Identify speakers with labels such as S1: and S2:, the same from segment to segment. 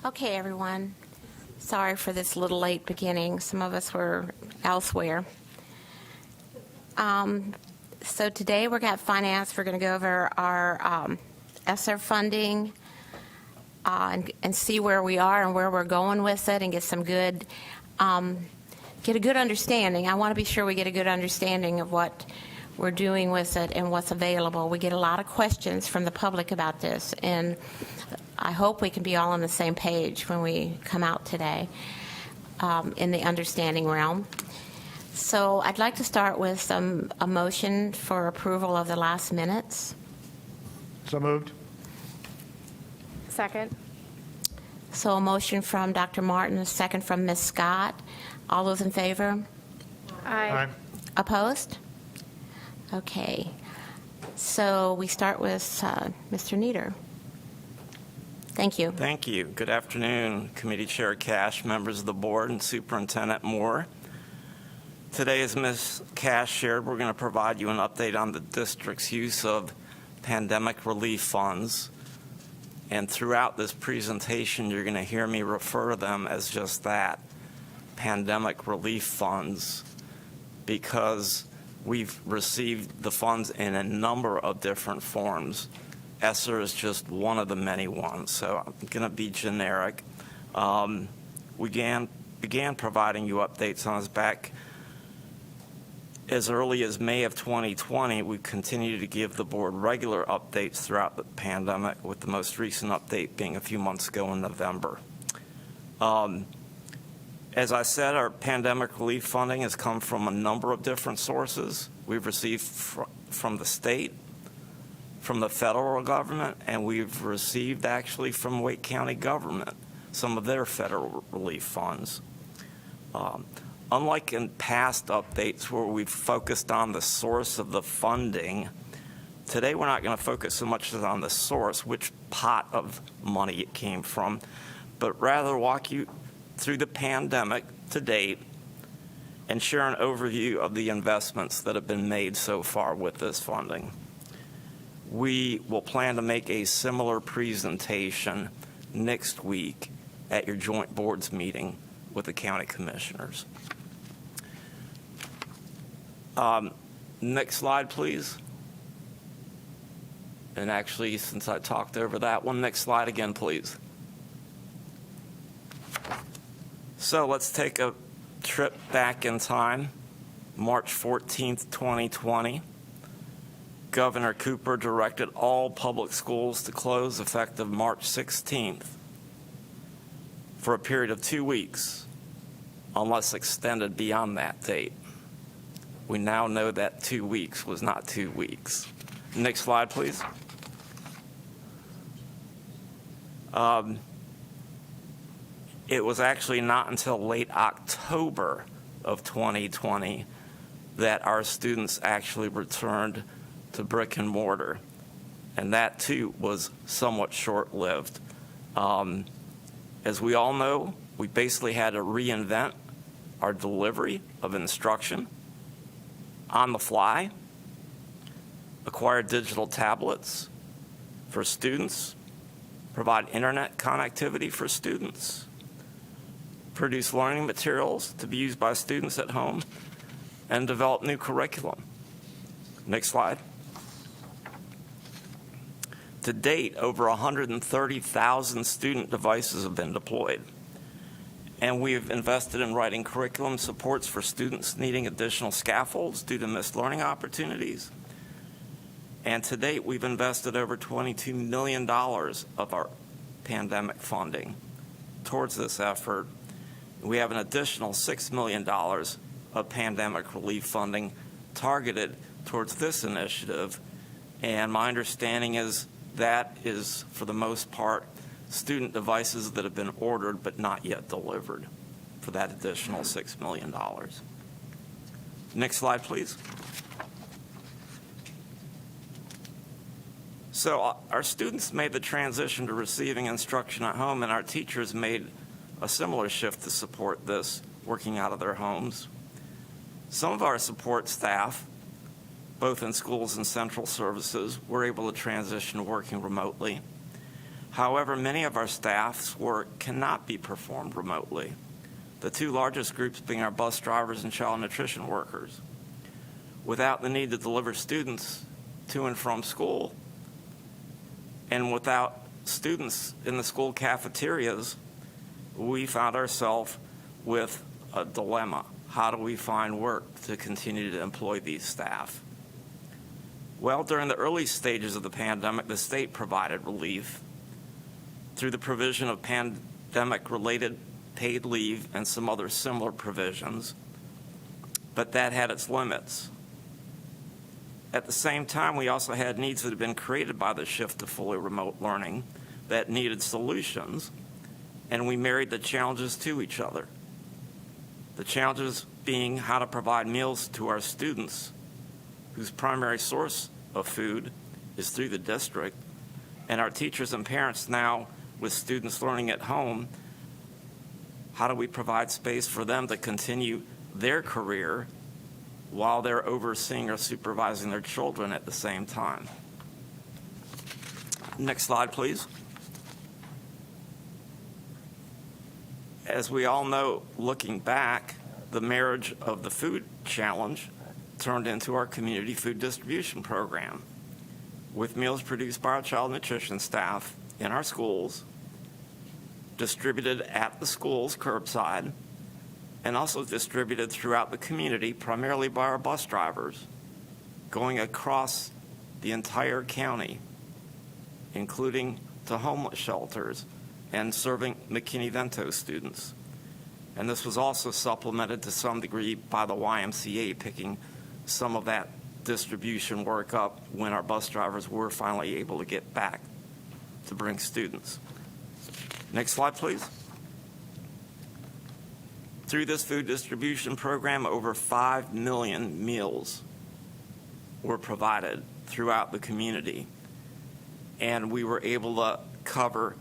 S1: Okay, everyone. Sorry for this little late beginning. Some of us were elsewhere. So today we're got finance. We're going to go over our ESSER funding and see where we are and where we're going with it, and get some good, get a good understanding. I want to be sure we get a good understanding of what we're doing with it and what's available. We get a lot of questions from the public about this, and I hope we can be all on the same page when we come out today in the understanding realm. So I'd like to start with a motion for approval of the last minutes.
S2: So moved.
S3: Second.
S1: So a motion from Dr. Martin, a second from Ms. Scott. All those in favor?
S3: Aye.
S1: Opposed? Okay. So we start with Mr. Nieder. Thank you.
S4: Thank you. Good afternoon, Committee Chair Cash, members of the board, and Superintendent Moore. Today, as Ms. Cash shared, we're going to provide you an update on the district's use of pandemic relief funds. And throughout this presentation, you're going to hear me refer to them as just that, pandemic relief funds, because we've received the funds in a number of different forms. ESSER is just one of the many ones, so I'm going to be generic. We began providing you updates on this back as early as May of 2020. We continue to give the board regular updates throughout the pandemic, with the most recent update being a few months ago in November. As I said, our pandemic relief funding has come from a number of different sources. We've received from the state, from the federal government, and we've received actually from Wake County government some of their federal relief funds. Unlike in past updates where we've focused on the source of the funding, today we're not going to focus so much on the source, which pot of money it came from, but rather walk you through the pandemic to date and share an overview of the investments that have been made so far with this funding. We will plan to make a similar presentation next week at your joint boards meeting with the county commissioners. Next slide, please. And actually, since I talked over that one, next slide again, please. So let's take a trip back in time. March 14th, 2020. Governor Cooper directed all public schools to close effective March 16th for a period of 2 weeks, unless extended beyond that date. We now know that 2 weeks was not 2 weeks. Next slide, please. It was actually not until late October of 2020 that our students actually returned to brick and mortar, and that too was somewhat short-lived. As we all know, we basically had to reinvent our delivery of instruction on the fly, acquire digital tablets for students, provide internet connectivity for students, produce learning materials to be used by students at home, and develop new curriculum. Next slide. To date, over 130,000 student devices have been deployed. And we've invested in writing curriculum supports for students needing additional scaffolds due to missed learning opportunities. And to date, we've invested over $22 million of our pandemic funding towards this effort. We have an additional $6 million of pandemic relief funding targeted towards this initiative. And my understanding is that is, for the most part, student devices that have been ordered but not yet delivered for that additional $6 million. Next slide, please. So our students made the transition to receiving instruction at home, and our teachers made a similar shift to support this, working out of their homes. Some of our support staff, both in schools and central services, were able to transition to working remotely. However, many of our staff's work cannot be performed remotely, the two largest groups being our bus drivers and child nutrition workers. Without the need to deliver students to and from school, and without students in the school cafeterias, we found ourselves with a dilemma. How do we find work to continue to employ these staff? Well, during the early stages of the pandemic, the state provided relief through the provision of pandemic-related paid leave and some other similar provisions, but that had its limits. At the same time, we also had needs that had been created by the shift to fully remote learning that needed solutions, and we married the challenges to each other. The challenges being how to provide meals to our students, whose primary source of food is through the district, and our teachers and parents now with students learning at home. How do we provide space for them to continue their career while they're overseeing or supervising their children at the same time? Next slide, please. As we all know, looking back, the marriage of the food challenge turned into our community food distribution program, with meals produced by our child nutrition staff in our schools, distributed at the schools curbside, and also distributed throughout the community, primarily by our bus drivers, going across the entire county, including to homeless shelters and serving McKinney-Vento students. And this was also supplemented to some degree by the YMCA picking some of that distribution work up when our bus drivers were finally able to get back to bring students. Next slide, please. Through this food distribution program, over 5 million meals were provided throughout the community, and we were able to cover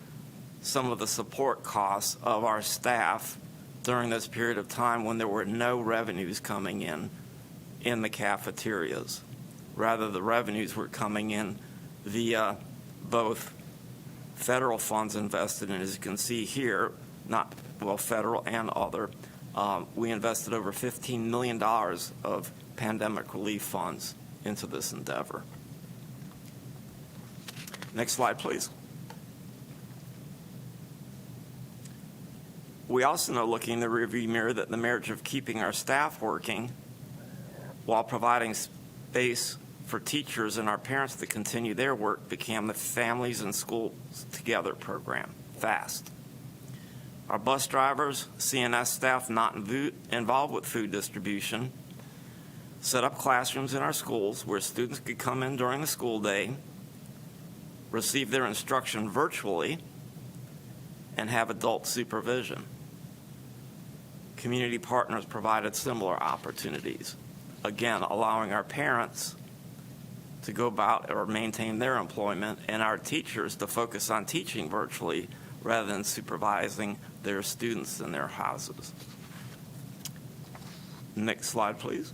S4: some of the support costs of our staff during this period of time when there were no revenues coming in the cafeterias. Rather, the revenues were coming in via both federal funds invested, and as you can see here, federal and other, we invested over $15 million of pandemic relief funds into this endeavor. Next slide, please. We also know, looking in the rearview mirror, that the marriage of keeping our staff working while providing space for teachers and our parents to continue their work became the Families and Schools Together program, FAST. Our bus drivers, CNS staff not involved with food distribution, set up classrooms in our schools where students could come in during the school day, receive their instruction virtually, and have adult supervision. Community partners provided similar opportunities, again, allowing our parents to go about or maintain their employment and our teachers to focus on teaching virtually rather than supervising their students in their houses. Next slide, please.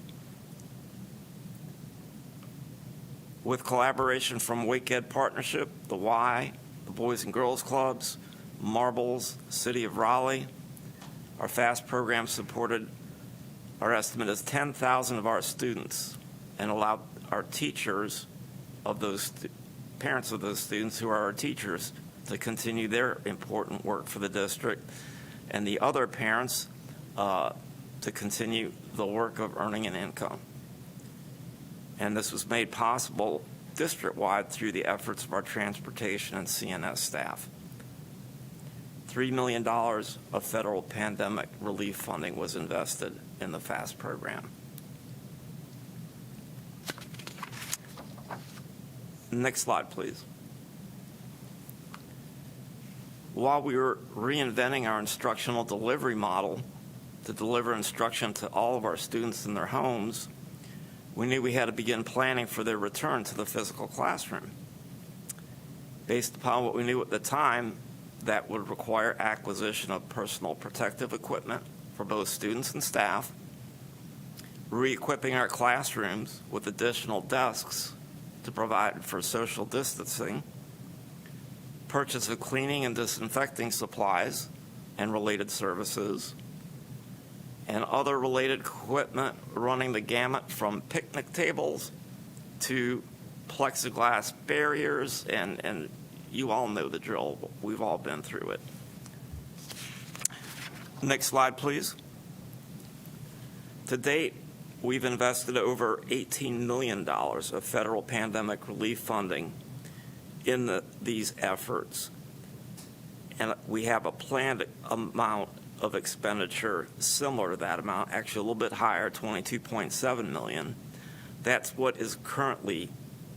S4: With collaboration from Wake Ed Partnership, the Y, the Boys and Girls Clubs, Marbles, City of Raleigh, our FAST program supported, our estimate is 10,000 of our students, and allowed our teachers of those, parents of those students who are our teachers, to continue their important work for the district, and the other parents to continue the work of earning an income. And this was made possible district-wide through the efforts of our transportation and CNS staff. $3 million of federal pandemic relief funding was invested in the FAST program. Next slide, please. While we were reinventing our instructional delivery model to deliver instruction to all of our students in their homes, we knew we had to begin planning for their return to the physical classroom. Based upon what we knew at the time, that would require acquisition of personal protective equipment for both students and staff, re-equipping our classrooms with additional desks to provide for social distancing, purchase of cleaning and disinfecting supplies and related services, and other related equipment running the gamut from picnic tables to plexiglass barriers, and you all know the drill. We've all been through it. Next slide, please. To date, we've invested over $18 million of federal pandemic relief funding in these efforts. And we have a planned amount of expenditure similar to that amount, actually a little bit higher, $22.7 million. That's what is currently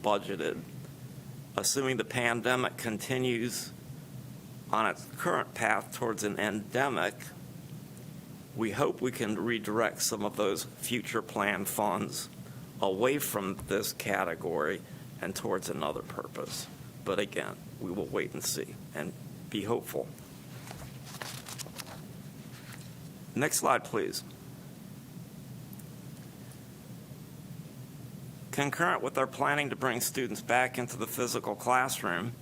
S4: budgeted. Assuming the pandemic continues on its current path towards an endemic, we hope we can redirect some of those future planned funds away from this category and towards another purpose. But again, we will wait and see and be hopeful. Next slide, please. Concurrent with our planning to bring students back into the physical classroom,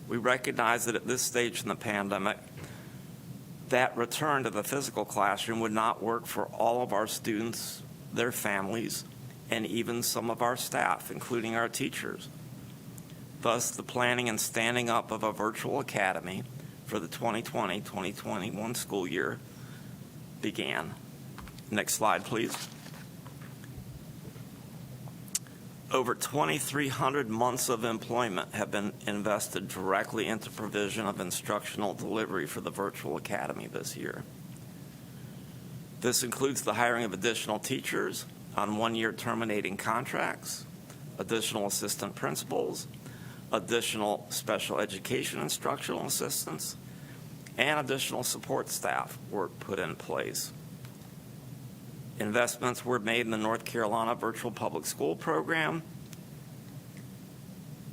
S4: we recognize that at this stage in the pandemic, that return to the physical classroom would not work for all of our students, their families, and even some of our staff, including our teachers. Thus, the planning and standing up of a virtual academy for the 2020-2021 school year began. Next slide, please. Over 2,300 months of employment have been invested directly into provision of instructional delivery for the virtual academy this year. This includes the hiring of additional teachers on one-year terminating contracts, additional assistant principals, additional special education instructional assistants, and additional support staff were put in place. Investments were made in the North Carolina Virtual Public School Program.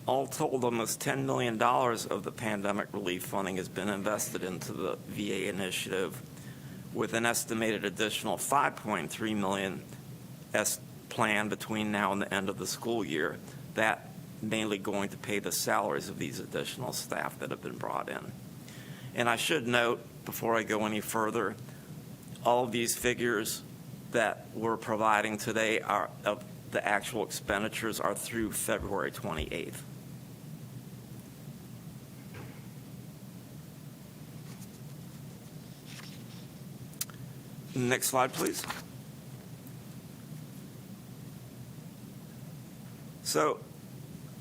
S4: All told, almost $10 million of the pandemic relief funding has been invested into the VA initiative, with an estimated additional $5.3 million planned between now and the end of the school year. That mainly going to pay the salaries of these additional staff that have been brought in. And I should note, before I go any further, all of these figures that we're providing today are of the actual expenditures are through February 28th. Next slide, please. So,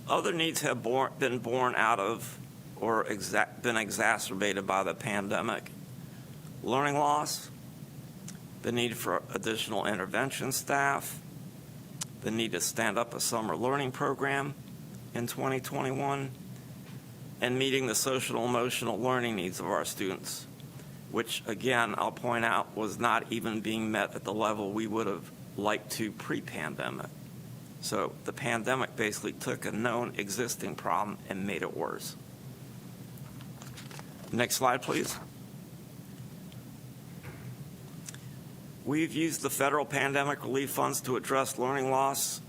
S4: other needs have been born out of or been exacerbated by the pandemic. Learning loss, the need for additional intervention staff, the need to stand up a summer learning program in 2021, and meeting the social and emotional learning needs of our students, which, again, I'll point out, was not even being met at the level we would have liked to pre-pandemic. So the pandemic basically took a known existing problem and made it worse. Next slide, please. We've used the federal pandemic relief funds to address learning loss,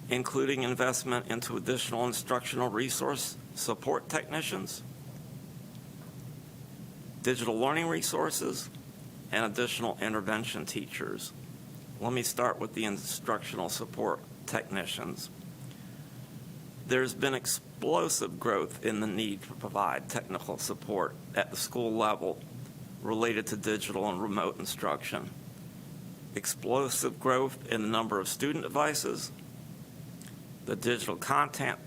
S4: including investment into additional instructional resource support technicians, digital learning resources, and additional intervention teachers. Let me start with the instructional support technicians. There's been explosive growth in the need to provide technical support at the school level related to digital and remote instruction. Explosive growth in the number of student devices, the digital content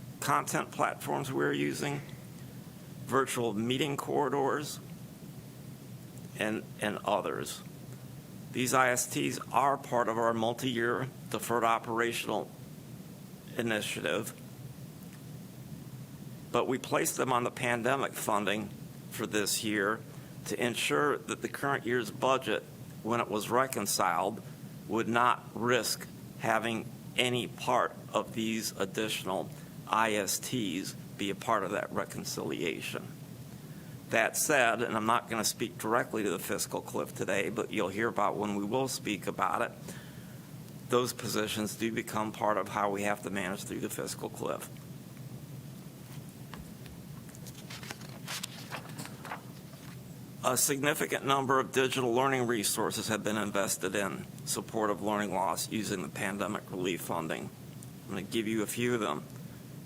S4: platforms we're using, virtual meeting corridors, and others. These ISTs are part of our multi-year deferred operational initiative, but we placed them on the pandemic funding for this year to ensure that the current year's budget, when it was reconciled, would not risk having any part of these additional ISTs be a part of that reconciliation. That said, and I'm not going to speak directly to the fiscal cliff today, but you'll hear about when we will speak about it, those positions do become part of how we have to manage through the fiscal cliff. A significant number of digital learning resources have been invested in support of learning loss using the pandemic relief funding. I'm going to give you a few of them.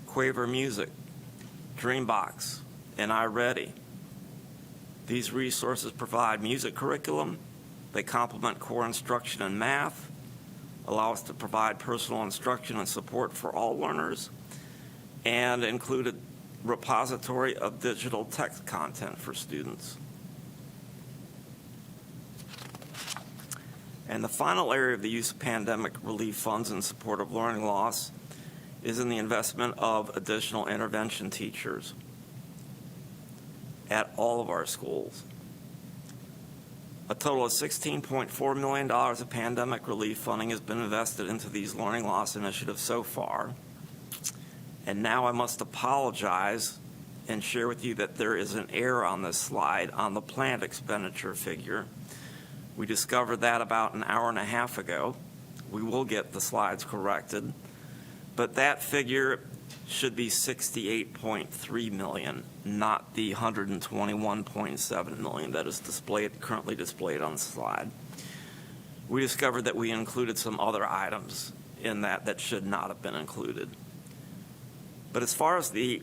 S4: Quaver Music, Dreambox, and iReady. These resources provide music curriculum. They complement core instruction in math, allow us to provide personal instruction and support for all learners, and include a repository of digital text content for students. And the final area of the use of pandemic relief funds in support of learning loss is in the investment of additional intervention teachers at all of our schools. A total of $16.4 million of pandemic relief funding has been invested into these learning loss initiatives so far. And now I must apologize and share with you that there is an error on this slide on the planned expenditure figure. We discovered that about an hour and a half ago. We will get the slides corrected. But that figure should be $68.3 million, not the $121.7 million that is currently displayed on the slide. We discovered that we included some other items in that should not have been included. But as far as the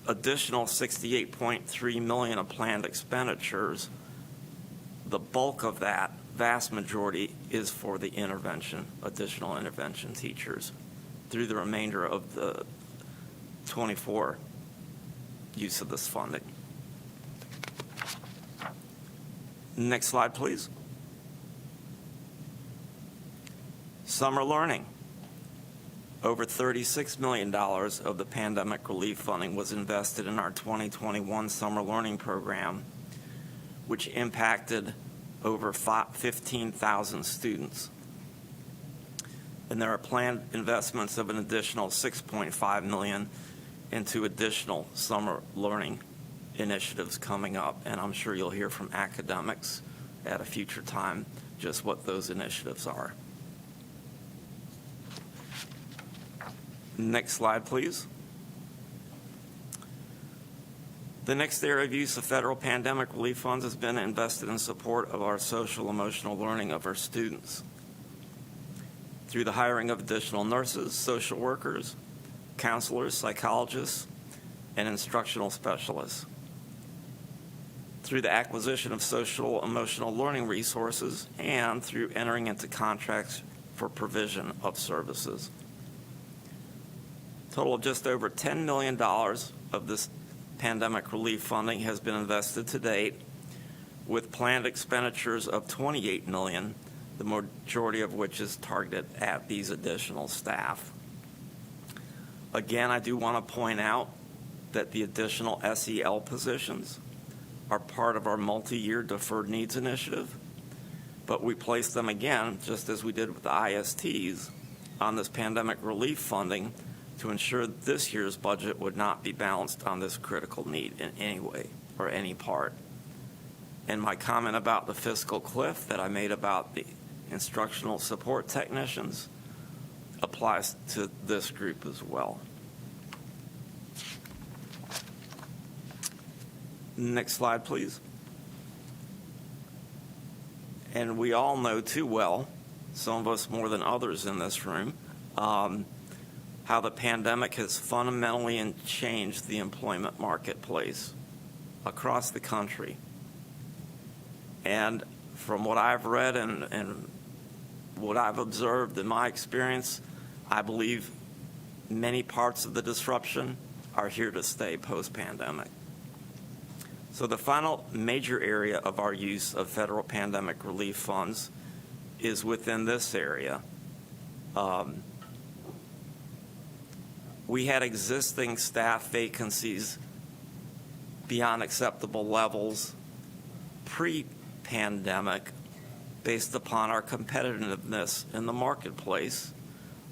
S4: additional $68.3 million of planned expenditures, the bulk of that, vast majority, is for the additional intervention teachers through the remainder of the 24 use of this funding. Next slide, please. Summer learning. Over $36 million of the pandemic relief funding was invested in our 2021 summer learning program, which impacted over 15,000 students. And there are planned investments of an additional $6.5 million into additional summer learning initiatives coming up. And I'm sure you'll hear from academics at a future time just what those initiatives are. Next slide, please. The next area of use of federal pandemic relief funds has been invested in support of our social emotional learning of our students through the hiring of additional nurses, social workers, counselors, psychologists, and instructional specialists. Through the acquisition of social emotional learning resources and through entering into contracts for provision of services. A total of just over $10 million of this pandemic relief funding has been invested to date, with planned expenditures of $28 million, the majority of which is targeted at these additional staff. Again, I do want to point out that the additional SEL positions are part of our multi-year deferred needs initiative, but we placed them again, just as we did with the ISTs, on this pandemic relief funding to ensure that this year's budget would not be balanced on this critical need in any way or any part. And my comment about the fiscal cliff that I made about the instructional support technicians applies to this group as well. Next slide, please. And we all know too well, some of us more than others in this room, how the pandemic has fundamentally changed the employment marketplace across the country. And from what I've read and what I've observed in my experience, I believe many parts of the disruption are here to stay post-pandemic. So the final major area of our use of federal pandemic relief funds is within this area. We had existing staff vacancies beyond acceptable levels pre-pandemic based upon our competitiveness in the marketplace,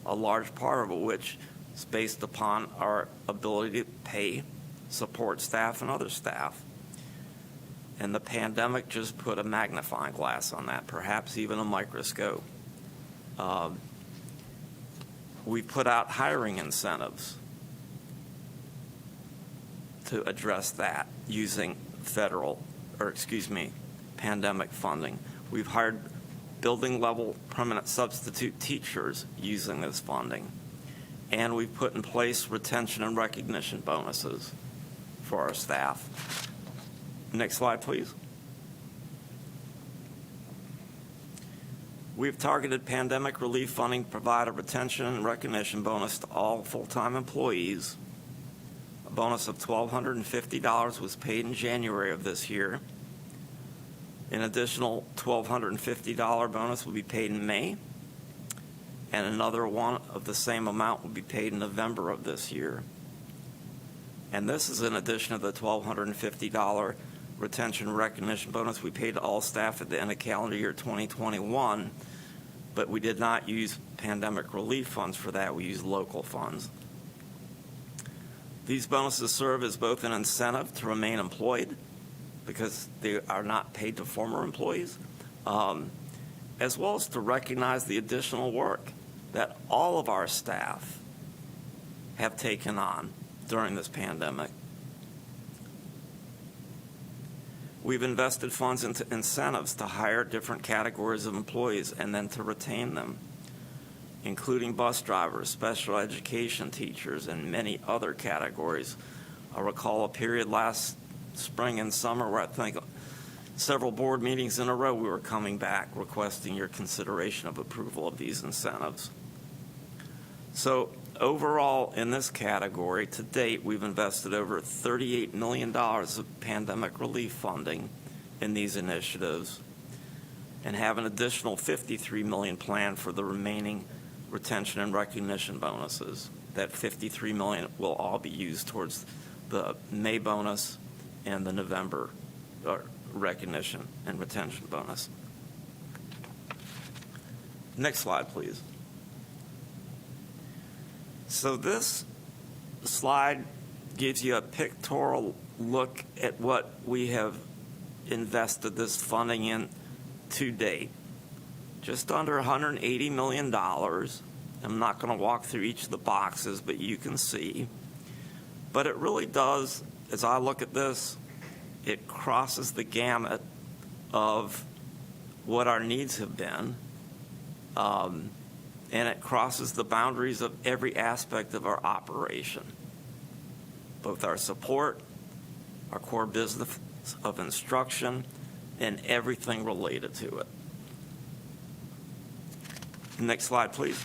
S4: a large part of which is based upon our ability to pay support staff and other staff. And the pandemic just put a magnifying glass on that, perhaps even a microscope. We put out hiring incentives to address that using pandemic funding. We've hired building-level permanent substitute teachers using this funding. And we've put in place retention and recognition bonuses for our staff. Next slide, please. We've targeted pandemic relief funding to provide a retention and recognition bonus to all full-time employees. A bonus of $1,250 was paid in January of this year. An additional $1,250 bonus will be paid in May, and another one of the same amount will be paid in November of this year. And this is in addition to the $1,250 retention and recognition bonus we paid to all staff at the end of calendar year 2021, but we did not use pandemic relief funds for that. We used local funds. These bonuses serve as both an incentive to remain employed, because they are not paid to former employees, as well as to recognize the additional work that all of our staff have taken on during this pandemic. We've invested funds into incentives to hire different categories of employees and then to retain them, including bus drivers, special education teachers, and many other categories. I recall a period last spring and summer where I think several board meetings in a row we were coming back requesting your consideration of approval of these incentives. So overall in this category, to date, we've invested over $38 million of pandemic relief funding in these initiatives and have an additional $53 million planned for the remaining retention and recognition bonuses. That $53 million will all be used towards the May bonus and the November recognition and retention bonus. Next slide, please. So this slide gives you a pictorial look at what we have invested this funding in to date. Just under $180 million. I'm not going to walk through each of the boxes, but you can see. But it really does, as I look at this, it crosses the gamut of what our needs have been. And it crosses the boundaries of every aspect of our operation, both our support, our core business of instruction, and everything related to it. Next slide, please.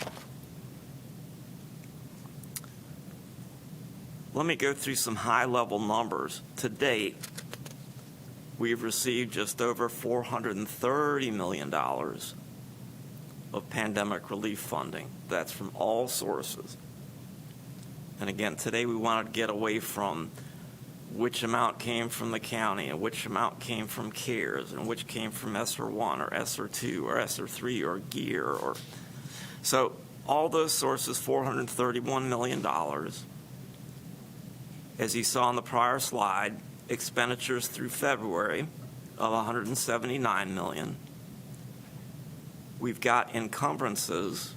S4: Let me go through some high-level numbers. To date, we've received just over $430 million of pandemic relief funding. That's from all sources. And again, today we wanted to get away from which amount came from the county and which amount came from CARES and which came from ESSER 1 or ESSER 2 or ESSER 3 or GEAR. So all those sources, $431 million. As you saw on the prior slide, expenditures through February of $179 million. We've got encumbrances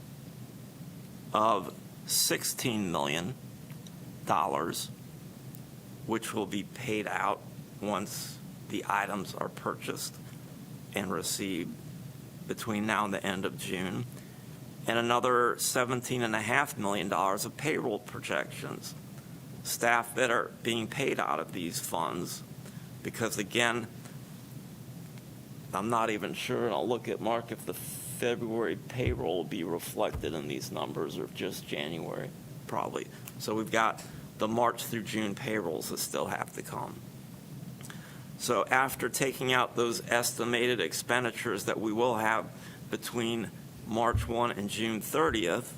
S4: of $16 million, which will be paid out once the items are purchased and received between now and the end of June, and another $17.5 million of payroll projections, staff that are being paid out of these funds, because again, I'm not even sure, and I'll look at Mark, if the February payroll will be reflected in these numbers or just January, probably. So we've got the March through June payrolls that still have to come. So after taking out those estimated expenditures that we will have between March 1 and June 30th,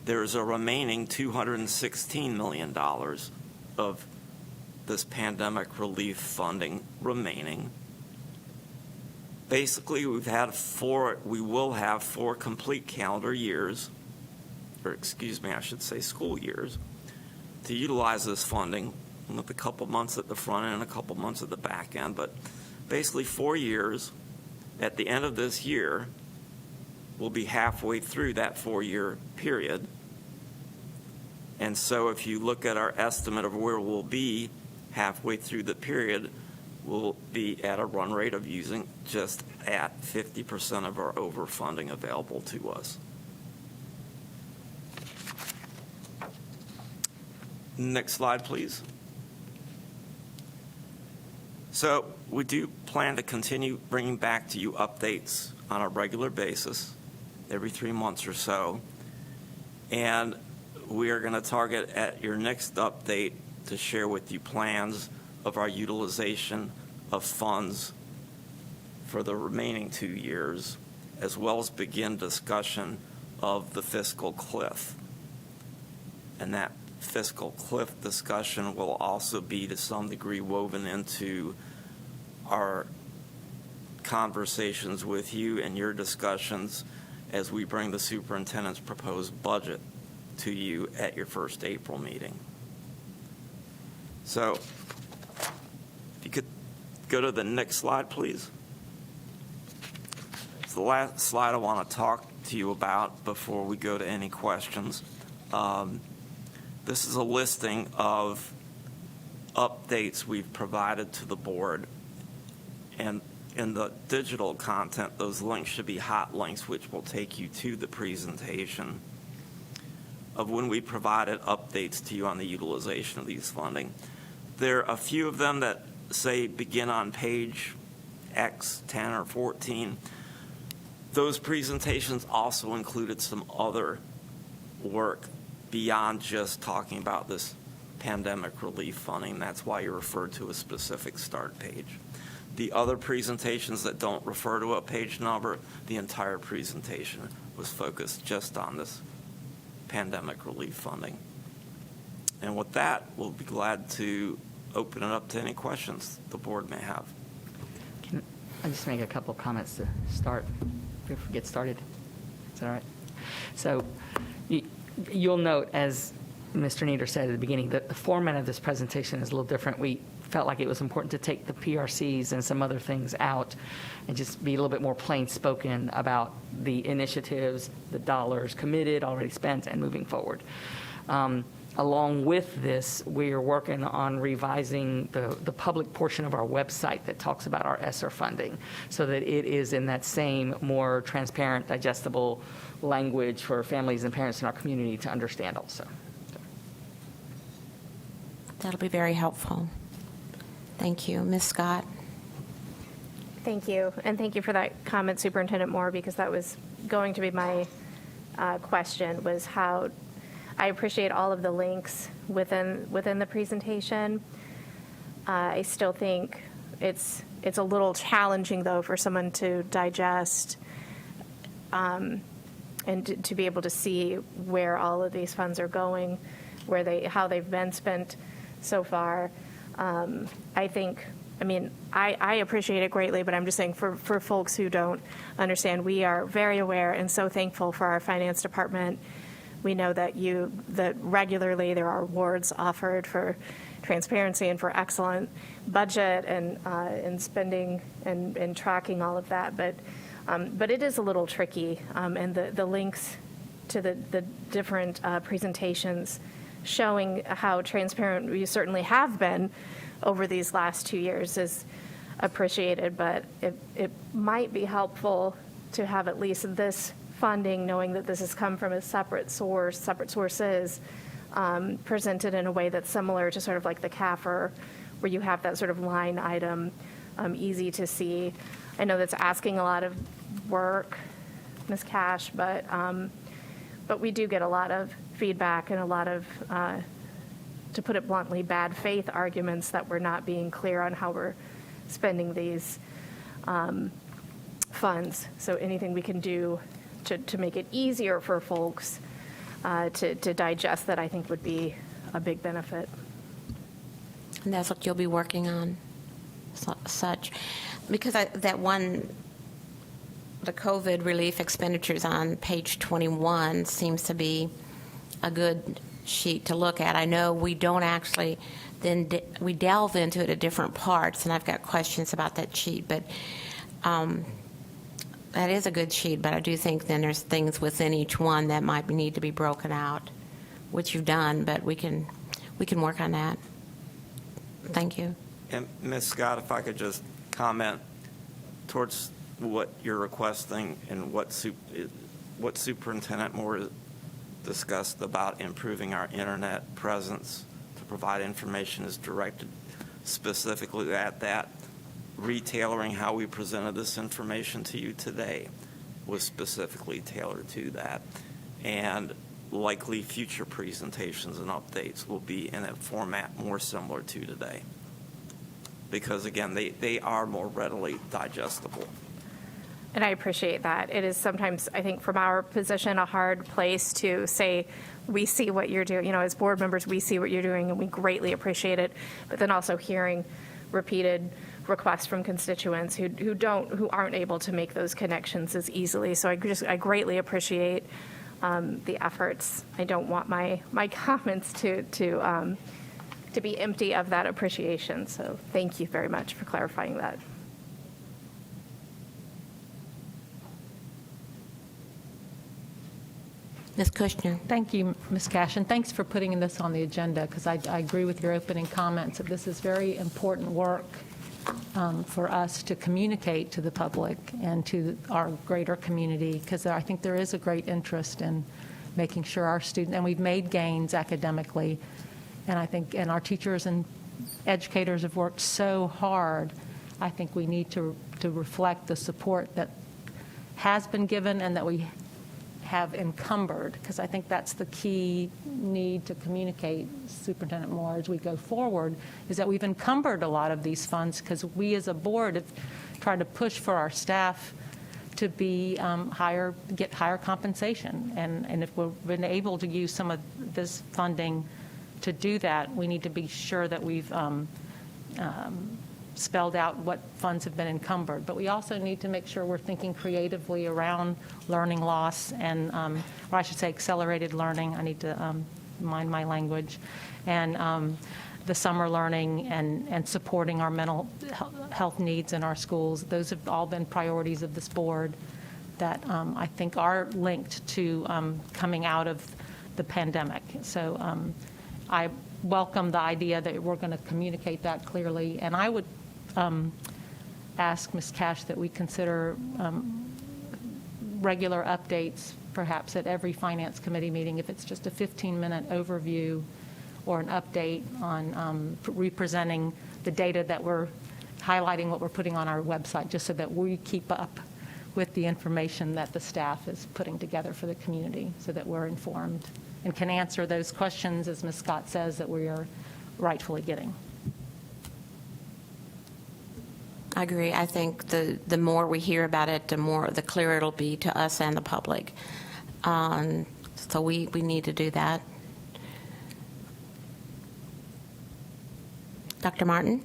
S4: there's a remaining $216 million of this pandemic relief funding remaining. Basically, we will have 4 complete calendar years, or excuse me, I should say school years, to utilize this funding, with a couple months at the front end and a couple months at the back end, but basically 4 years. At the end of this year, we'll be halfway through that 4-year period. And so if you look at our estimate of where we'll be halfway through the period, will be at a run rate of using just at 50% of our overfunding available to us. Next slide, please. So we do plan to continue bringing back to you updates on a regular basis, every 3 months or so. And we are going to target at your next update to share with you plans of our utilization of funds for the remaining 2 years, as well as begin discussion of the fiscal cliff. And that fiscal cliff discussion will also be to some degree woven into our conversations with you and your discussions as we bring the superintendent's proposed budget to you at your first April meeting. So if you could go to the next slide, please. It's the last slide I want to talk to you about before we go to any questions. This is a listing of updates we've provided to the board. And in the digital content, those links should be hot links, which will take you to the presentation of when we provided updates to you on the utilization of these funding. There are a few of them that say begin on page X, 10 or 14. Those presentations also included some other work beyond just talking about this pandemic relief funding. That's why you referred to a specific start page. The other presentations that don't refer to a page number, the entire presentation was focused just on this pandemic relief funding. And with that, we'll be glad to open it up to any questions the board may have.
S3: Can I just make a couple comments to start, before we get started? Is that all right? So you'll note, as Mr. Nieder said at the beginning, that the format of this presentation is a little different. We felt like it was important to take the PRCs and some other things out and just be a little bit more plain spoken about the initiatives, the dollars committed, already spent, and moving forward. Along with this, we are working on revising the public portion of our website that talks about our ESSER funding so that it is in that same more transparent, digestible language for families and parents in our community to understand also.
S1: That'll be very helpful. Thank you. Ms. Scott?
S5: Thank you, and thank you for that comment, Superintendent Moore, because that was going to be my question, was how I appreciate all of the links within the presentation. I still think it's a little challenging, though, for someone to digest and to be able to see where all of these funds are going, how they've been spent so far. I appreciate it greatly, but I'm just saying for folks who don't understand, we are very aware and so thankful for our finance department. We know that regularly there are awards offered for transparency and for excellent budget and spending and tracking all of that. But it is a little tricky, and the links to the different presentations showing how transparent we certainly have been over these last 2 years is appreciated, but it might be helpful to have at least this funding, knowing that this has come from a separate sources, presented in a way that's similar to sort of like the CAFR, where you have that sort of line item, easy to see. I know that's asking a lot of work, Ms. Cash, but we do get a lot of feedback and a lot of, to put it bluntly, bad faith arguments that we're not being clear on how we're spending these funds. So anything we can do to make it easier for folks to digest that, I think, would be a big benefit.
S1: And that's what you'll be working on, such. Because the COVID relief expenditures on page 21 seems to be a good sheet to look at. I know we don't actually, we delve into it at different parts, and I've got questions about that sheet, but that is a good sheet, but I do think then there's things within each one that might need to be broken out, which you've done, but we can work on that. Thank you.
S4: And Ms. Scott, if I could just comment towards what you're requesting and what Superintendent Moore discussed about improving our internet presence to provide information is directed specifically at that. Retailoring how we presented this information to you today was specifically tailored to that. And likely future presentations and updates will be in a format more similar to today. Because again, they are more readily digestible.
S5: And I appreciate that. It is sometimes, I think, from our position, a hard place to say, we see what you're doing. You know, as board members, we see what you're doing, and we greatly appreciate it. But then also hearing repeated requests from constituents who aren't able to make those connections as easily. So I greatly appreciate the efforts. I don't want my comments to be empty of that appreciation. So thank you very much for clarifying that.
S1: Ms. Kushner.
S6: Thank you, Ms. Cash, and thanks for putting this on the agenda, because I agree with your opening comments that this is very important work for us to communicate to the public and to our greater community, because I think there is a great interest in making sure our students, and we've made gains academically, and I think, and our teachers and educators have worked so hard. I think we need to reflect the support that has been given and that we have encumbered, because I think that's the key need to communicate, Superintendent Moore, as we go forward, is that we've encumbered a lot of these funds because we as a board have tried to push for our staff to be get higher compensation. And if we've been able to use some of this funding to do that, we need to be sure that we've spelled out what funds have been encumbered. But we also need to make sure we're thinking creatively around learning loss and, or I should say accelerated learning. I need to mind my language. And the summer learning and supporting our mental health needs in our schools. Those have all been priorities of this board that I think are linked to coming out of the pandemic. So I welcome the idea that we're going to communicate that clearly. And I would ask Ms. Cash that we consider regular updates, perhaps at every Finance Committee meeting, if it's just a 15-minute overview or an update on representing the data that we're highlighting, what we're putting on our website, just so that we keep up with the information that the staff is putting together for the community, so that we're informed and can answer those questions, as Ms. Scott says, that we are rightfully getting.
S1: I agree. I think the more we hear about it, the clearer it'll be to us and the public. So we need to do that. Dr. Martin?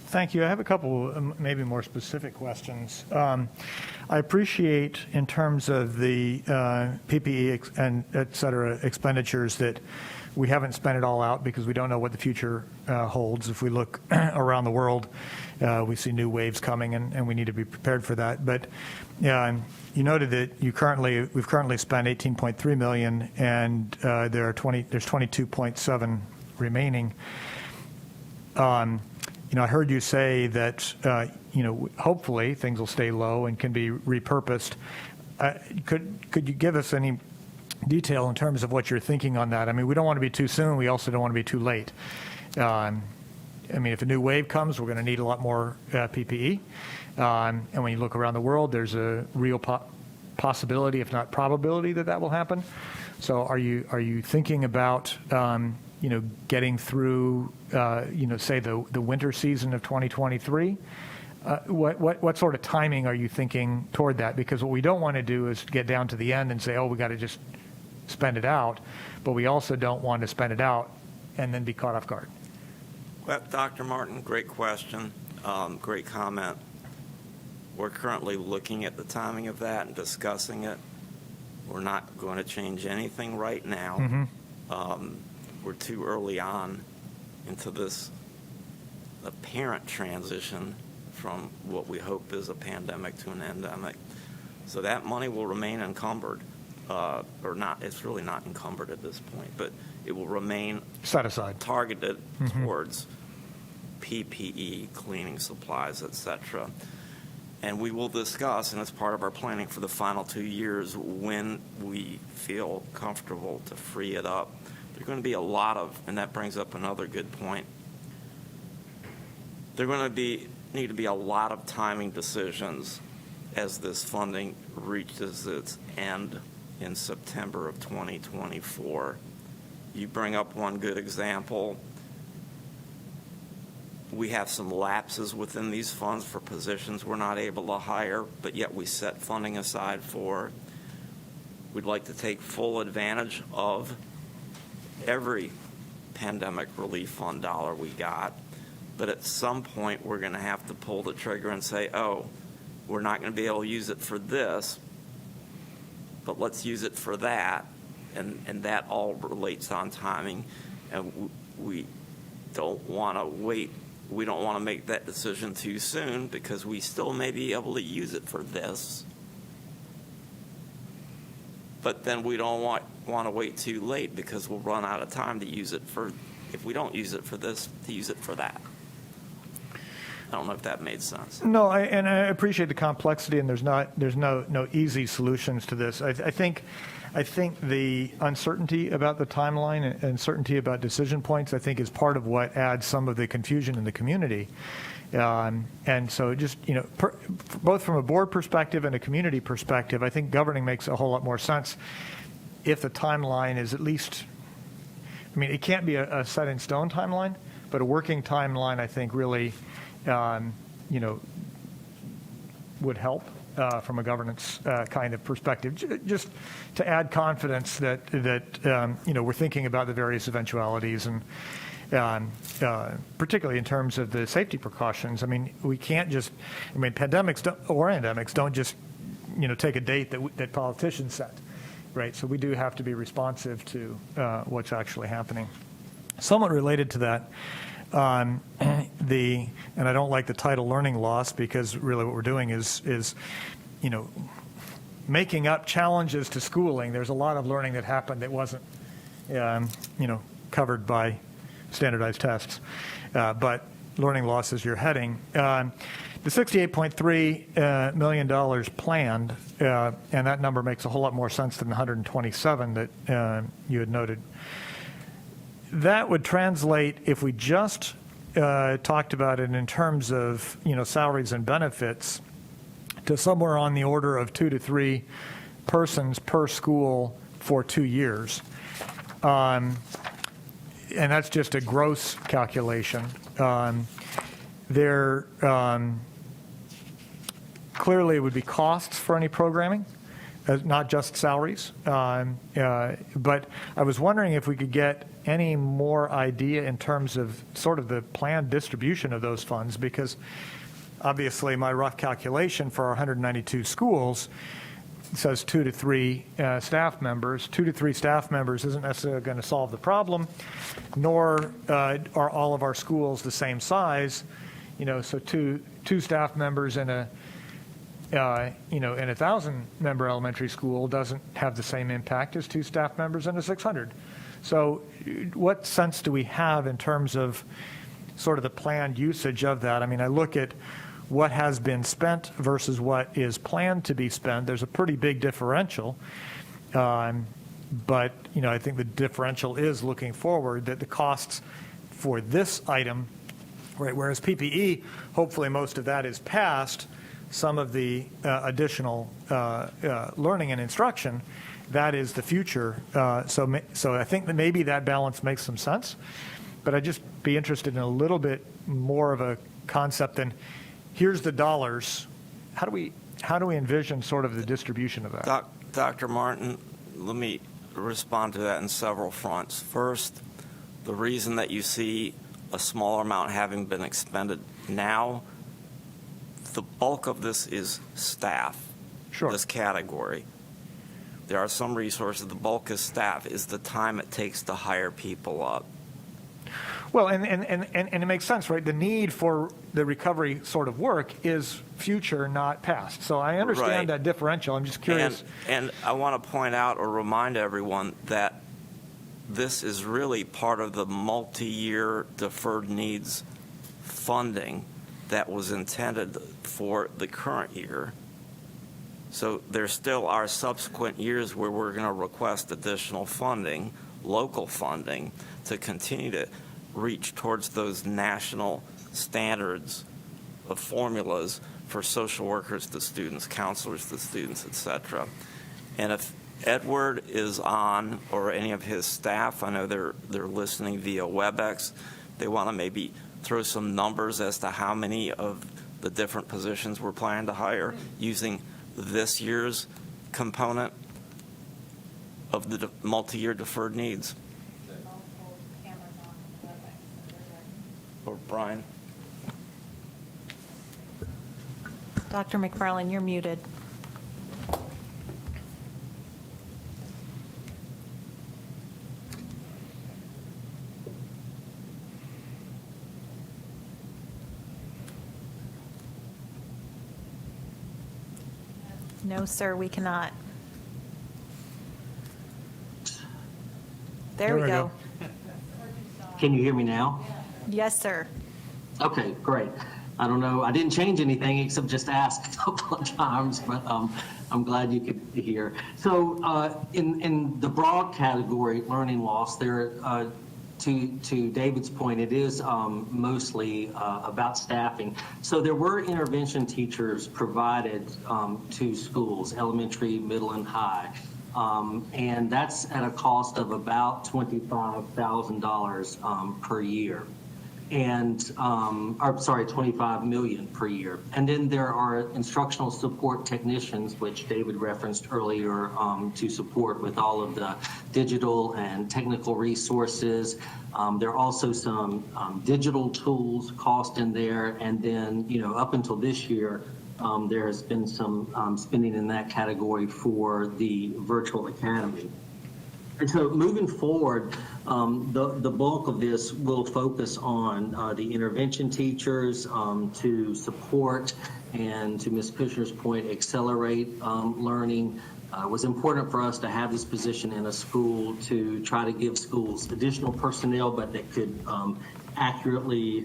S2: Thank you. I have a couple maybe more specific questions. I appreciate in terms of the PPE and et cetera expenditures that we haven't spent it all out because we don't know what the future holds. If we look around the world, we see new waves coming, and we need to be prepared for that. But you noted that we've currently spent $18.3 million, and there's 22.7 remaining. I heard you say that hopefully things will stay low and can be repurposed. Could you give us any detail in terms of what you're thinking on that? I mean, we don't want to be too soon. We also don't want to be too late. I mean, if a new wave comes, we're going to need a lot more PPE. And when you look around the world, there's a real possibility, if not probability, that will happen. So are you thinking about getting through, say the winter season of 2023? What sort of timing are you thinking toward that? Because what we don't want to do is get down to the end and say, oh, we got to just spend it out, but we also don't want to spend it out and then be caught off guard.
S4: Well, Dr. Martin, great question, great comment. We're currently looking at the timing of that and discussing it. We're not going to change anything right now. We're too early on into this apparent transition from what we hope is a pandemic to an endemic. So that money will remain encumbered, or not. It's really not encumbered at this point, but it will remain
S2: set aside,
S4: targeted towards PPE, cleaning supplies, et cetera. And we will discuss, and it's part of our planning for the final 2 years, when we feel comfortable to free it up. There's going to be a lot of, and that brings up another good point, there are going to need to be a lot of timing decisions as this funding reaches its end in September of 2024. You bring up one good example. We have some lapses within these funds for positions we're not able to hire, but yet we set funding aside for. We'd like to take full advantage of every pandemic relief fund dollar we got, but at some point we're going to have to pull the trigger and say, oh, we're not going to be able to use it for this, but let's use it for that, and that all relates on timing, and we don't want to wait. We don't want to make that decision too soon because we still may be able to use it for this, but then we don't want to wait too late because we'll run out of time to use it for, if we don't use it for this, to use it for that. I don't know if that made sense.
S2: No, and I appreciate the complexity, and there's no easy solutions to this. I think the uncertainty about the timeline and uncertainty about decision points, I think, is part of what adds some of the confusion in the community. And so just, both from a board perspective and a community perspective, I think governing makes a whole lot more sense if the timeline is at least, it can't be a set in stone timeline, but a working timeline, I think, really would help from a governance kind of perspective, just to add confidence that we're thinking about the various eventualities, and particularly in terms of the safety precautions. We can't just, pandemics or endemics don't just take a date that politicians set, right? So we do have to be responsive to what's actually happening. Somewhat related to that. And I don't like the title learning loss, because really what we're doing is making up challenges to schooling. There's a lot of learning that happened that wasn't covered by standardized tests, but learning loss is your heading. The $68.3 million planned, and that number makes a whole lot more sense than the 127 that you had noted. That would translate, if we just talked about it in terms of salaries and benefits, to somewhere on the order of 2 to 3 persons per school for 2 years, and that's just a gross calculation. There clearly would be costs for any programming, not just salaries. But I was wondering if we could get any more idea in terms of sort of the planned distribution of those funds, because obviously my rough calculation for our 192 schools says 2 to 3 staff members. 2 to 3 staff members isn't necessarily going to solve the problem, nor are all of our schools the same size. So two staff members in a in a 1,000-member elementary school doesn't have the same impact as 2 staff members in a 600. So what sense do we have in terms of sort of the planned usage of that? I look at what has been spent versus what is planned to be spent. There's a pretty big differential. But, I think the differential is looking forward, that the costs for this item, right, whereas PPE, hopefully most of that is past, some of the additional learning and instruction, that is the future. So I think that maybe that balance makes some sense, but I'd just be interested in a little bit more of a concept than here's the dollars. How do we envision sort of the distribution of that?
S4: Dr. Martin, let me respond to that in several fronts. First, the reason that you see a smaller amount having been expended now, the bulk of this is staff.
S2: Sure.
S4: This category. There are some resources. The bulk is staff, is the time it takes to hire people up.
S2: Well, and it makes sense, right? The need for the recovery sort of work is future, not past. So I understand
S4: Right.
S2: that differential. I'm just curious.
S4: And I want to point out or remind everyone that this is really part of the multi-year deferred needs funding that was intended for the current year. So there still are subsequent years where we're going to request additional funding, local funding, to continue to reach towards those national standards of formulas for social workers to students, counselors to students, et cetera. And if Edward is on, or any of his staff, I know they're listening via WebEx, they want to maybe throw some numbers as to how many of the different positions we're planning to hire using this year's component of the multi-year deferred needs. Or Brian?
S7: Dr. McFarland, you're muted. No, sir, we cannot. There we go.
S8: Can you hear me now?
S7: Yes, sir.
S8: Okay, great. I don't know, I didn't change anything except just ask a couple of times, but I'm glad you could hear. So in the broad category, learning loss, there, to David's point, it is mostly about staffing. So there were intervention teachers provided to schools, elementary, middle, and high. And that's at a cost of about $25,000 per year. And, or sorry, $25 million per year. And then there are instructional support technicians, which David referenced earlier, to support with all of the digital and technical resources. There are also some digital tools cost in there. And then, you know, up until this year, there has been some spending in that category for the virtual academy. And so moving forward, the bulk of this will focus on the intervention teachers to support and, to Ms. Kushner's point, accelerate learning. It was important for us to have this position in a school to try to give schools additional personnel, but that could accurately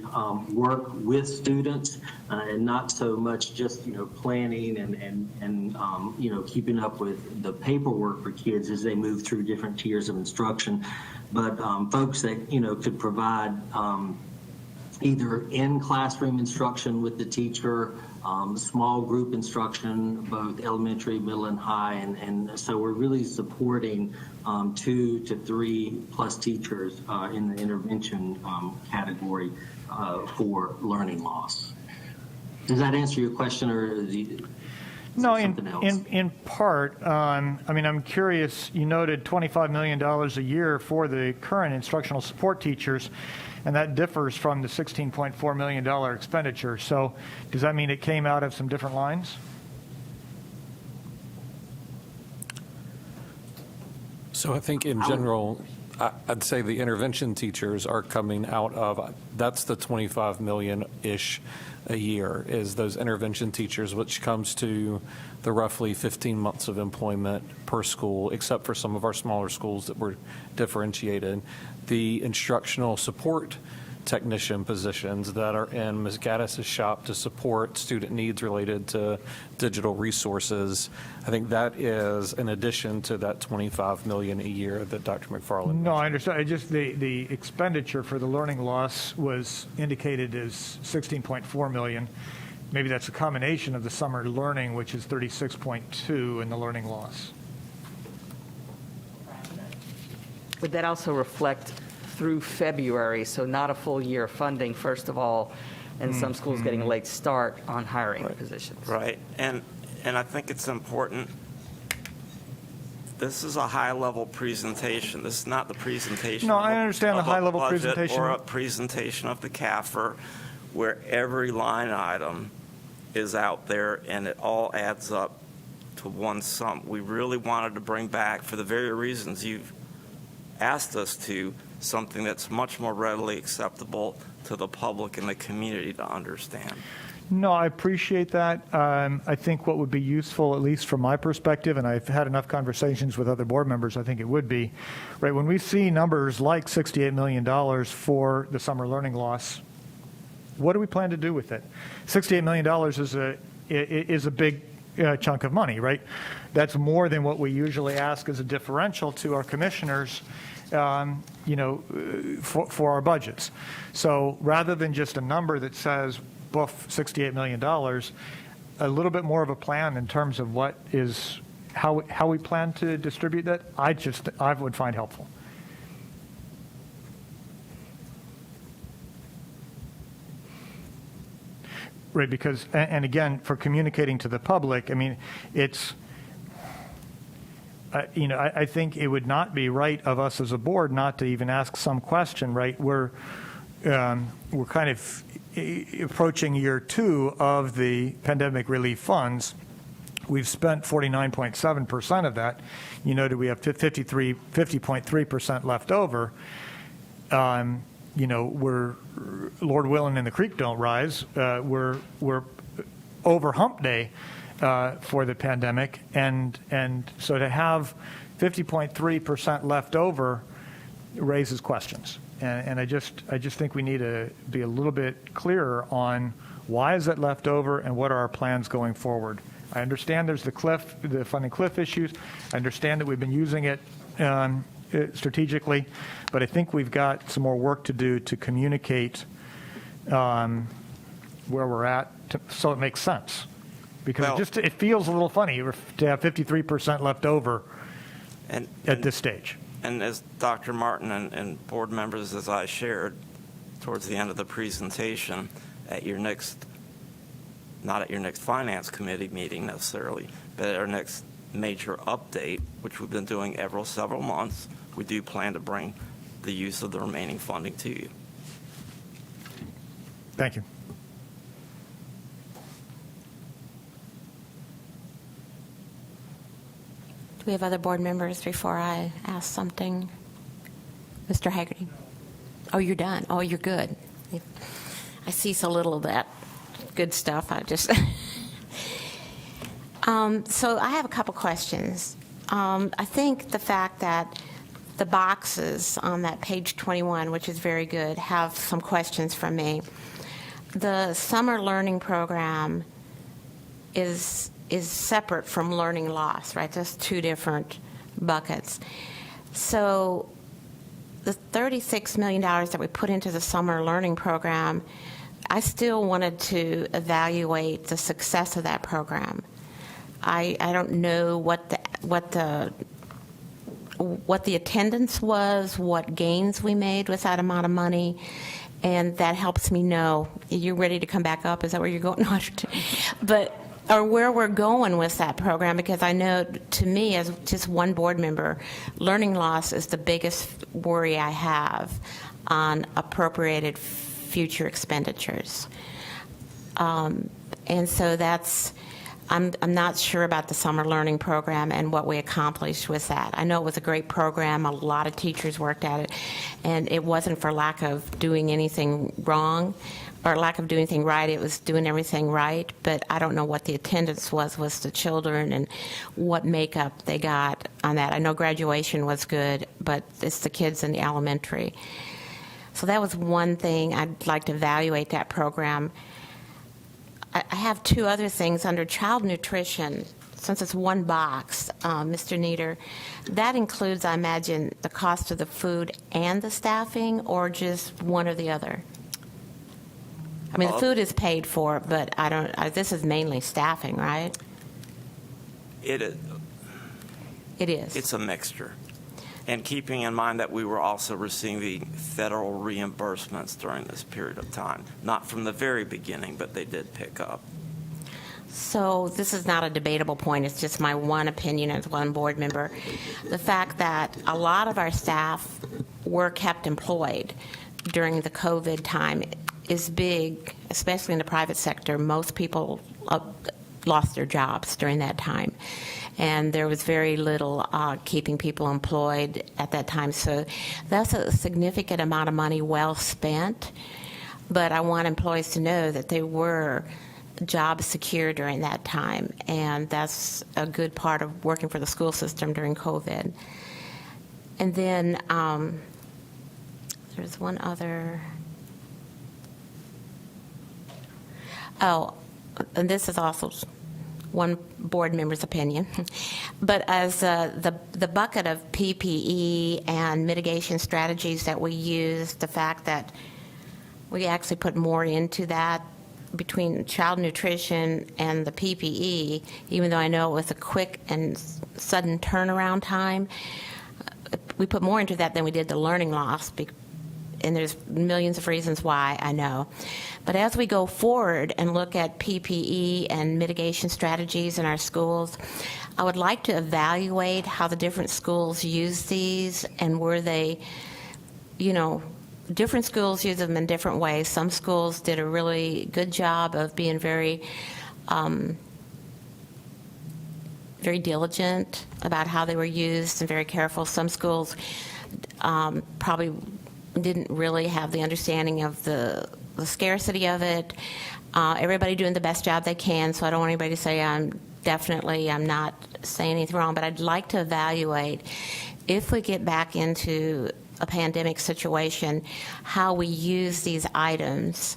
S8: work with students and not so much just, you know, planning and you know, keeping up with the paperwork for kids as they move through different tiers of instruction, but folks that, you know, could provide either in classroom instruction with the teacher, small group instruction, both elementary, middle, and high, and so we're really supporting 2 to 3 plus teachers in the intervention category for learning loss. Does that answer your question, or is
S2: No,
S8: something else?
S2: in part. I mean, I'm curious, you noted $25 million a year for the current instructional support teachers, and that differs from the $16.4 million expenditure. So does that mean it came out of some different lines?
S9: So I think in general, I'd say the intervention teachers are coming out of, that's the 25 million-ish a year, is those intervention teachers, which comes to the roughly 15 months of employment per school, except for some of our smaller schools that were differentiated. The instructional support technician positions that are in Ms. Gaddis's shop to support student needs related to digital resources, I think that is in addition to that $25 million a year that Dr. McFarland mentioned.
S2: No, I understand. I just, the expenditure for the learning loss was indicated as $16.4 million. Maybe that's a combination of the summer learning, which is 36.2, and the learning loss.
S3: Would that also reflect through February, so not a full year of funding, first of all, and some schools getting a late start on hiring positions?
S4: Right, and I think it's important, this is a high-level presentation. This is not the presentation.
S2: No,
S4: of
S2: I
S4: a-
S2: understand the
S4: of a
S2: high-level
S4: budget
S2: presentation.
S4: Or a presentation of the CAFR, where every line item is out there and it all adds up to one sum. We really wanted to bring back, for the very reasons you've asked us to, something that's much more readily acceptable to the public and the community to understand.
S2: No, I appreciate that. I think what would be useful, at least from my perspective, and I've had enough conversations with other board members, I think it would be, right, when we see numbers like $68 million for the summer learning loss, what do we plan to do with it? $68 million is a big chunk of money, right? That's more than what we usually ask as a differential to our commissioners, for our budgets. So rather than just a number that says, boof, $68 million, a little bit more of a plan in terms of how we plan to distribute that, I would find helpful. Right, because, and again, for communicating to the public, I mean, it's, I think it would not be right of us as a board not to even ask some question, right? We're kind of approaching year 2 of the pandemic relief funds. We've spent 49.7% of that. Do we have 50.3% left over? We're, Lord willing, and the creek don't rise. We're over hump day for the pandemic, and so to have 50.3% left over raises questions. And I just think we need to be a little bit clearer on why is it left over and what are our plans going forward. I understand there's the funding cliff issues. I understand that we've been using it strategically, but I think we've got some more work to do to communicate where we're at, so it makes sense. Because it feels a little funny to have 53% left over at this stage.
S4: And as Dr. Martin and board members, as I shared towards the end of the presentation, not at your next finance committee meeting necessarily, but at our next major update, which we've been doing every several months, we do plan to bring the use of the remaining funding to you.
S2: Thank you.
S1: Do we have other board members before I ask something? Mr. Haggerty? Oh, you're done. Oh, you're good. I see so little of that good stuff. I just... So I have a couple questions. I think the fact that the boxes on that page 21, which is very good, have some questions from me. The summer learning program is separate from learning loss, right? That's 2 different buckets. So the $36 million that we put into the summer learning program, I still wanted to evaluate the success of that program. I don't know what the attendance was, what gains we made with that amount of money, and that helps me know. You're ready to come back up? Is that where you're going? No, but or where we're going with that program, because I know, to me, as just one board member, learning loss is the biggest worry I have on appropriated future expenditures. And so I'm not sure about the summer learning program and what we accomplished with that. I know it was a great program. A lot of teachers worked at it, and it wasn't for lack of doing anything wrong or lack of doing anything right. It was doing everything right, but I don't know what the attendance was with the children and what makeup they got on that. I know graduation was good, but it's the kids in the elementary. So that was one thing. I'd like to evaluate that program. I have 2 other things under child nutrition. Since it's one box, Mr. Nieder, that includes, I imagine, the cost of the food and the staffing, or just one or the other? I mean, the food is paid for, but this is mainly staffing, right?
S4: It is.
S1: It is.
S4: It's a mixture. And keeping in mind that we were also receiving federal reimbursements during this period of time. Not from the very beginning, but they did pick up.
S1: So this is not a debatable point. It's just my one opinion as one board member. The fact that a lot of our staff were kept employed during the COVID time is big, especially in the private sector. Most people lost their jobs during that time. And there was very little keeping people employed at that time. So that's a significant amount of money well spent. But I want employees to know that they were jobs secure during that time. And that's a good part of working for the school system during COVID. And then there's one other. Oh, and this is also one board member's opinion, but as the bucket of PPE and mitigation strategies that we use, the fact that we actually put more into that between child nutrition and the PPE, even though I know it was a quick and sudden turnaround time, we put more into that than we did the learning loss, and there's millions of reasons why, I know. But as we go forward and look at PPE and mitigation strategies in our schools, I would like to evaluate how the different schools use these and were they, different schools use them in different ways. Some schools did a really good job of being very, very diligent about how they were used and very careful. Some schools probably didn't really have the understanding of the scarcity of it. Everybody doing the best job they can, so I don't want anybody to say I'm not saying anything wrong, but I'd like to evaluate if we get back into a pandemic situation, how we use these items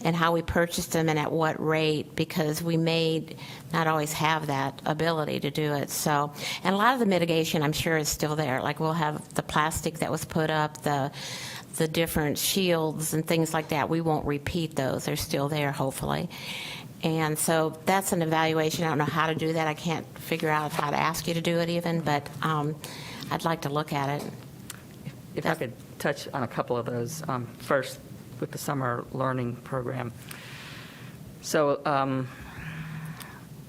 S1: and how we purchase them and at what rate, because we may not always have that ability to do it. So, and a lot of the mitigation, I'm sure, is still there. Like we'll have the plastic that was put up, the different shields and things like that. We won't repeat those. They're still there, hopefully. And so that's an evaluation. I don't know how to do that. I can't figure out how to ask you to do it even, but I'd like to look at it.
S3: If I could touch on a couple of those. First, with the summer learning program. So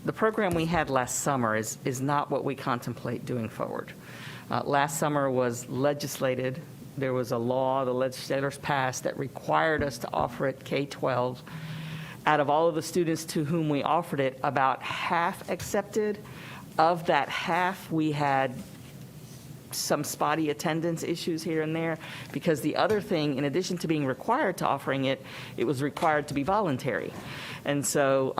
S3: the program we had last summer is not what we contemplate doing forward. Last summer was legislated. There was a law the legislators passed that required us to offer it K-12. Out of all of the students to whom we offered it, about half accepted. Of that half, we had some spotty attendance issues here and there, because the other thing, in addition to being required to offering it, it was required to be voluntary. And so,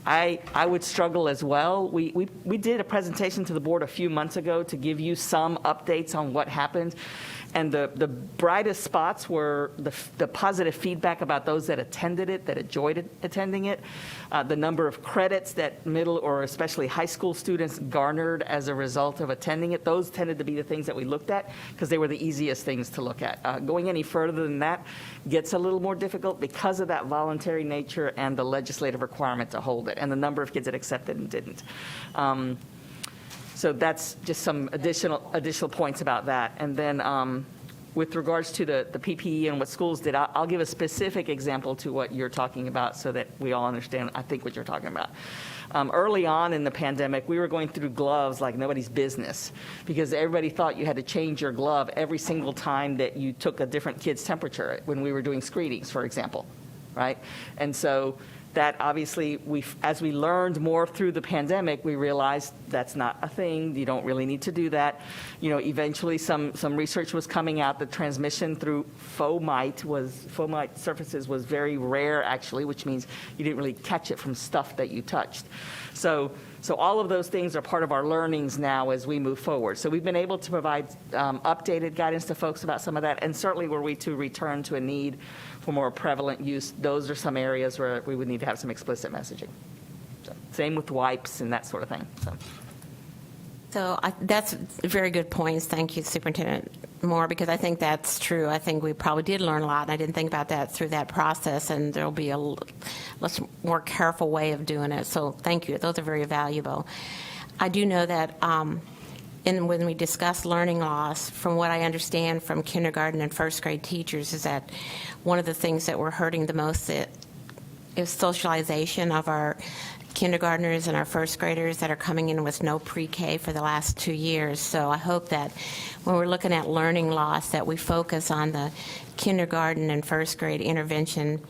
S3: I would struggle as well. We did a presentation to the board a few months ago to give you some updates on what happened. And the brightest spots were the positive feedback about those that attended it, that enjoyed attending it, the number of credits that middle or especially high school students garnered as a result of attending it. Those tended to be the things that we looked at because they were the easiest things to look at. Going any further than that gets a little more difficult because of that voluntary nature and the legislative requirement to hold it, and the number of kids that accepted and didn't. So that's just some additional points about that. And then with regards to the PPE and what schools did, I'll give a specific example to what you're talking about so that we all understand, I think, what you're talking about. Early on in the pandemic, we were going through gloves like nobody's business because everybody thought you had to change your glove every single time that you took a different kid's temperature when we were doing screenings, for example, right? And so that obviously, as we learned more through the pandemic, we realized that's not a thing. You don't really need to do that. Eventually some research was coming out that transmission through fomite surfaces was very rare, actually, which means you didn't really catch it from stuff that you touched. So all of those things are part of our learnings now as we move forward. So we've been able to provide updated guidance to folks about some of that, and certainly were we to return to a need for more prevalent use, those are some areas where we would need to have some explicit messaging. So, same with wipes and that sort of thing.
S1: So that's very good points. Thank you, Superintendent Moore, because I think that's true. I think we probably did learn a lot, and I didn't think about that through that process, and there'll be a less more careful way of doing it. So thank you. Those are very valuable. I do know that when we discuss learning loss, from what I understand from kindergarten and first grade teachers, is that one of the things that we're hurting the most is socialization of our kindergartners and our first graders that are coming in with no pre-K for the last 2 years. So I hope that when we're looking at learning loss, that we focus on the kindergarten and first grade intervention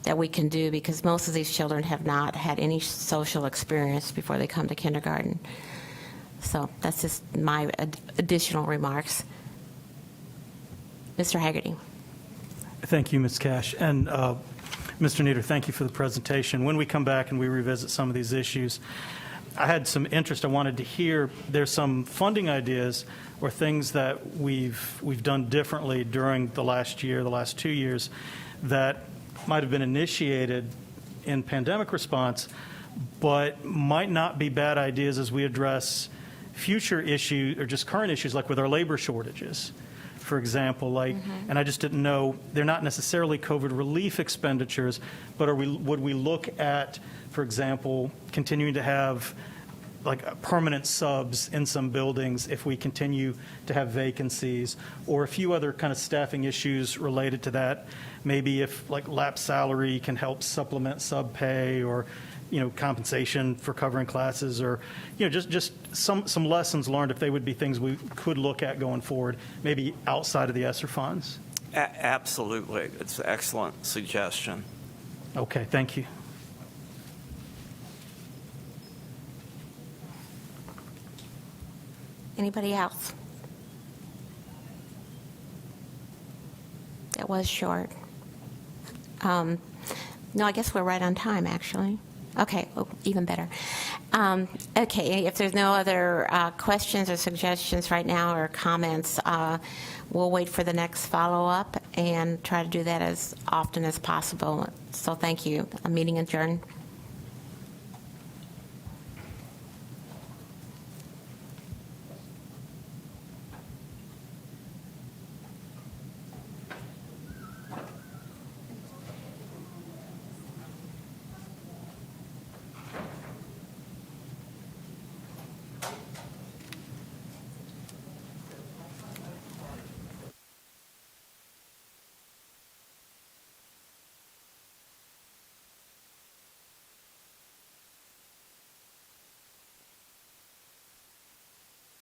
S1: that we can do, because most of these children have not had any social experience before they come to kindergarten. So that's just my additional remarks. Mr. Haggerty.
S10: Thank you, Ms. Cash. And Mr. Nieder, thank you for the presentation. When we come back and we revisit some of these issues, I had some interest. I wanted to hear there's some funding ideas or things that we've done differently during the last year, the last 2 years, that might have been initiated in pandemic response, but might not be bad ideas as we address future issues or just current issues, like with our labor shortages, for example. Like, and I just didn't know, they're not necessarily COVID relief expenditures, but would we look at, for example, continuing to have like permanent subs in some buildings if we continue to have vacancies, or a few other kind of staffing issues related to that. Maybe if like lapsed salary can help supplement sub pay, or compensation for covering classes, or just some lessons learned, if they would be things we could look at going forward, maybe outside of the ESSER funds.
S4: Absolutely. It's an excellent suggestion.
S10: Okay, thank you.
S1: Anybody else? That was short. No, I guess we're right on time, actually. Okay, oh, even better. Okay, if there's no other questions or suggestions right now or comments, we'll wait for the next follow-up and try to do that as often as possible. So thank you. A meeting adjourned.